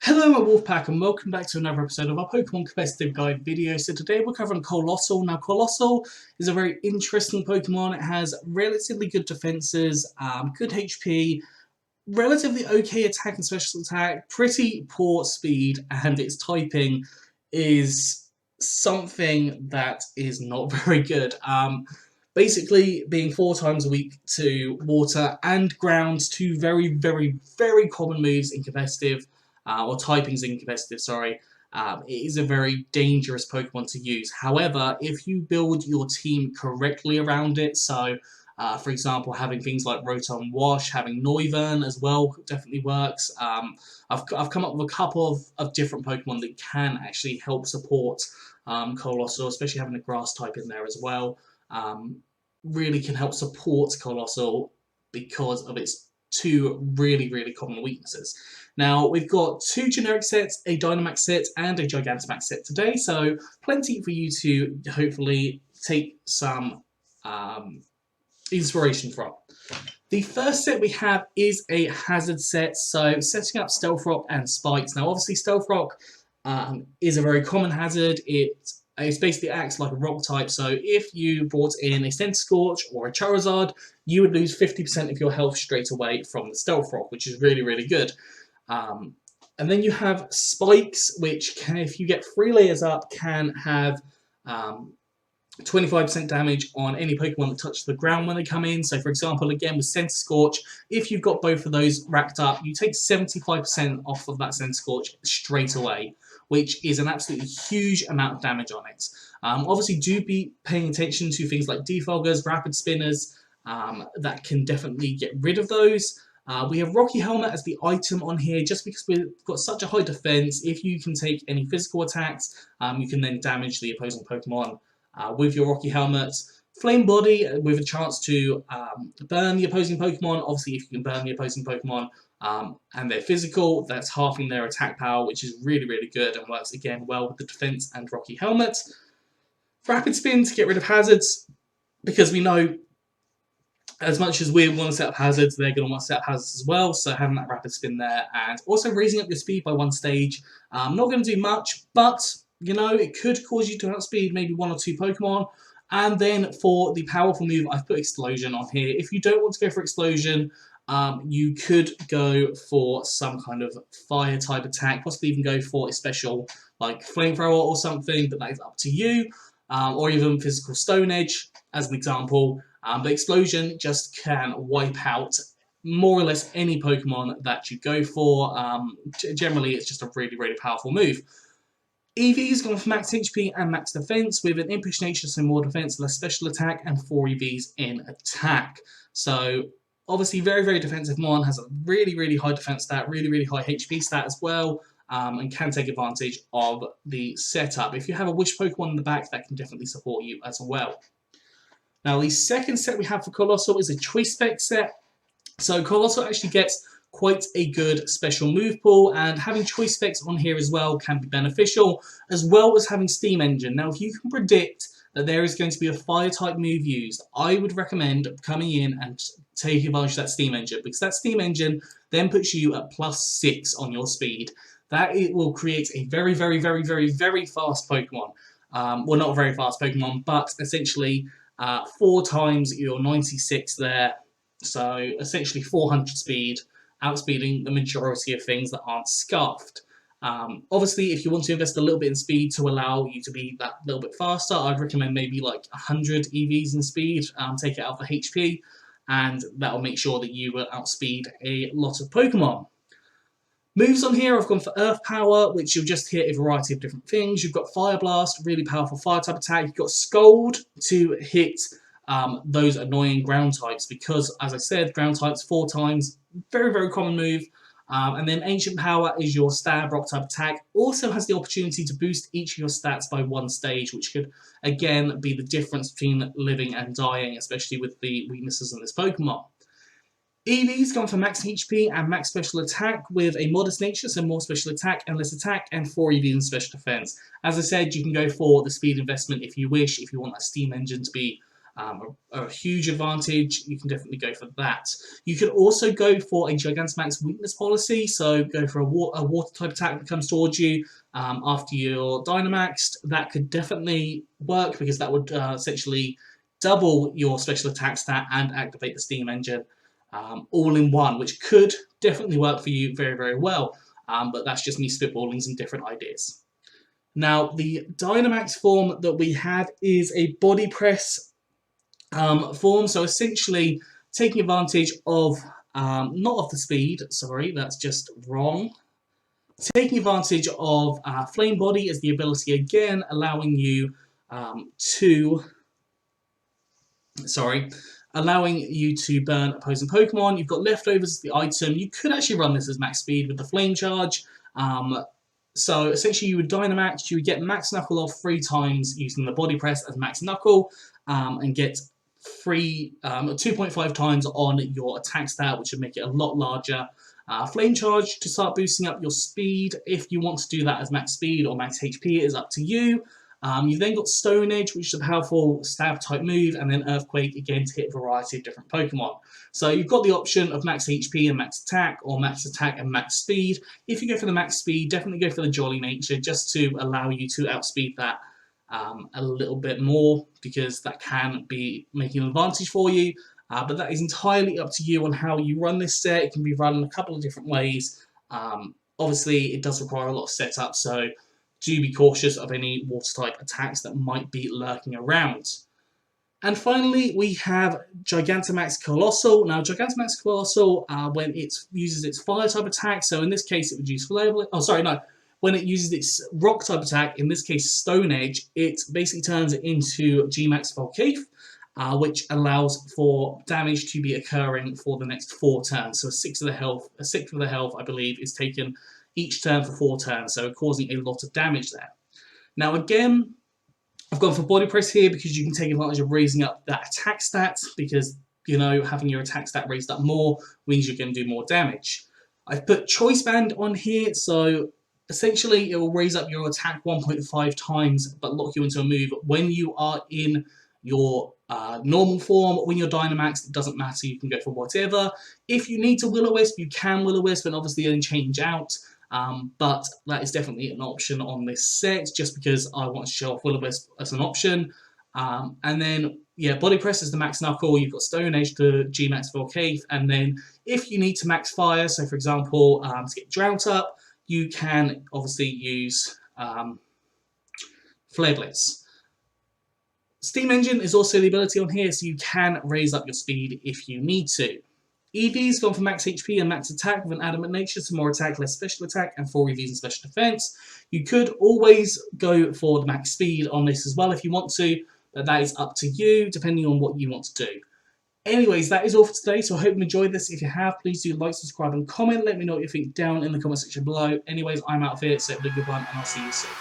Hello my Wolfpack and welcome back to another episode of our Pokemon Competitive Guide video. So today we're covering Coalossal. Now Coalossal is a very interesting Pokemon. It has relatively good defenses, good HP, relatively okay attack and special attack, pretty poor speed, and its typing is something that is not very good. Basically being 4 times a week to water and ground, two very common moves in competitive. Or typing's in competitive, sorry, it is a very dangerous Pokemon to use. However, if you build your team correctly around it, so for example, having things like Rotom Wash, having Noivern as well definitely works. I've come up with a couple of different Pokemon that can actually help support Coalossal, especially having a grass type in there as well. Really can help support Coalossal because of its two really common weaknesses. Now, we've got 2 generic sets, a Dynamax set and a Gigantamax set today, so plenty for you to hopefully take some inspiration from. The first set we have is a Hazard set, so setting up Stealth Rock and Spikes. Now, obviously, Stealth Rock is a very common hazard. It basically acts like a rock type, so if you brought in a Scorch or a Charizard, you would lose 50% of your health straight away from the Stealth Rock, which is really good. And then you have Spikes, which can, if you get 3 layers up, can have 25% damage on any Pokemon that touch the ground when they come in. So for example, again with Scorch, if you've got both of those racked up, you take 75% off of that Scorch straight away, which is an absolutely huge amount of damage on it. Obviously do be paying attention to things like Defoggers, Rapid Spinners, that can definitely get rid of those. We have Rocky Helmet as the item on here, just because we've got such a high defense. If you can take any physical attacks, you can then damage the opposing Pokemon with your Rocky Helmet. Flame Body with a chance to burn the opposing Pokemon. Obviously, if you can burn the opposing Pokemon and they're physical, that's halving their attack power, which is really good and works again well with the defense and Rocky Helmet. Rapid Spin to get rid of hazards, because we know as much as we want to set up hazards, they're going to want to set up hazards as well, so having that rapid spin there, and also raising up your speed by 1 stage. Not going to do much, but, you know, it could cause you to outspeed maybe 1 or 2 Pokemon. And then for the powerful move, I've put Explosion on here. If you don't want to go for Explosion, you could go for some kind of fire type attack, possibly even go for a special, like Flamethrower or something, but that is up to you. Or even physical Stone Edge, as an example. But Explosion just can wipe out more or less any Pokemon that you go for. Generally, it's just a really powerful move. EV's gone for max HP and max defense, with an Impish Nature, so more defense, less special attack, and 4 EVs in attack. So, obviously, very defensive mon, has a really high defense stat, really high HP stat as well. And can take advantage of the setup. If you have a Wish Pokemon in the back, that can definitely support you as well. Now, the second set we have for Coalossal is a Choice Spec set. So Coalossal actually gets quite a good special move pool, and having Choice Specs on here as well can be beneficial, as well as having Steam Engine. Now, if you can predict that there is going to be a fire type move used, I would recommend coming in and taking advantage of that Steam Engine, because that Steam Engine then puts you at +6 on your speed. That it will create a very fast Pokemon. Well, not a very fast Pokemon, but essentially 4 times your 96 there. So essentially 400 speed, outspeeding the majority of things that aren't scuffed. Obviously, if you want to invest a little bit in speed to allow you to be that little bit faster, I'd recommend maybe like 100 EVs in speed, take it out for HP, and that will make sure that you will outspeed a lot of Pokemon. Moves on here, I've gone for Earth Power, which you'll just hit a variety of different things. You've got Fire Blast, really powerful fire type attack. You've got Scold to hit those annoying ground types, because, as I said, ground types 4 times, very common move. And then Ancient Power is your stab rock type attack. Also has the opportunity to boost each of your stats by 1 stage, which could, again, be the difference between living and dying, especially with the weaknesses in this Pokemon. EV's gone for max HP and max special attack with a modest nature, so more special attack and less attack, and 4 EVs in special defense. As I said, you can go for the speed investment if you wish, if you want that Steam Engine to be a huge advantage. You can definitely go for that. You could also go for a Gigantamax weakness policy, so go for a water type attack that comes towards you after you're Dynamaxed. That could definitely work because that would essentially double your special attack stat and activate the steam engine all in one, which could definitely work for you very, very well. But that's just me spitballing some different ideas. Now, the Dynamax form that we have is a body press form, so essentially taking advantage of, not of the speed, sorry, that's just wrong. Taking advantage of Flame Body as the ability again, allowing you allowing you to burn opposing Pokemon. You've got Leftovers as the item. You could actually run this as max speed with the Flame Charge. So essentially you would Dynamax, you would get Max Knuckle off 3 times using the Body Press as Max Knuckle, and get 2.5 times on your attack stat, which would make it a lot larger. Flame Charge to start boosting up your speed. If you want to do that as max speed or max HP, it is up to you. You've then got Stone Edge, which is a powerful stab type move, and then Earthquake again to hit a variety of different Pokemon. So you've got the option of max HP and max attack, or max attack and max speed. If you go for the max speed, definitely go for the Jolly Nature, just to allow you to outspeed that a little bit more, because that can be making an advantage for you. But that is entirely up to you on how you run this set. It can be run in a couple of different ways. Obviously, it does require a lot of setup, so do be cautious of any water-type attacks that might be lurking around. And finally, we have Gigantamax Coalossal. Now, Gigantamax Coalossal, when it uses its Fire-type attack, so in this case, it would use when it uses its Rock-type attack, in this case, Stone Edge, it basically turns it into G-Max Volcave, which allows for damage to be occurring for the next 4 turns. So a sixth of the health, I believe, is taken each turn for 4 turns, so causing a lot of damage there. Now again, I've gone for Body Press here because you can take advantage of raising up that attack stats, because, you know, having your attack stat raised up more means you're going to do more damage. I've put Choice Band on here, so essentially it will raise up your attack 1.5 times but lock you into a move when you are in your normal form. When you're Dynamax, it doesn't matter, you can go for whatever. If you need to Will-O-Wisp, you can Will-O-Wisp, and obviously then change out. But that is definitely an option on this set, just because I want to show off Will-O-Wisp as an option. And then, yeah, Body Press is the Max Knuckle, you've got Stone Edge to G-Max Volcave, and then if you need to max fire, so for example, to get Drought up, you can obviously use Flare Blitz. Steam Engine is also the ability on here, so you can raise up your speed if you need to. EV's gone for max HP and max attack with an adamant nature, so more attack, less special attack, and 4 EVs and special defense. You could always go for the max speed on this as well if you want to, but that is up to you, depending on what you want to do. Anyways, that is all for today, so I hope you enjoyed this. If you have, please do like, subscribe, and comment. Let me know what you think down in the comment section below. Anyways, I'm out of here, so have a good one, and I'll see you soon.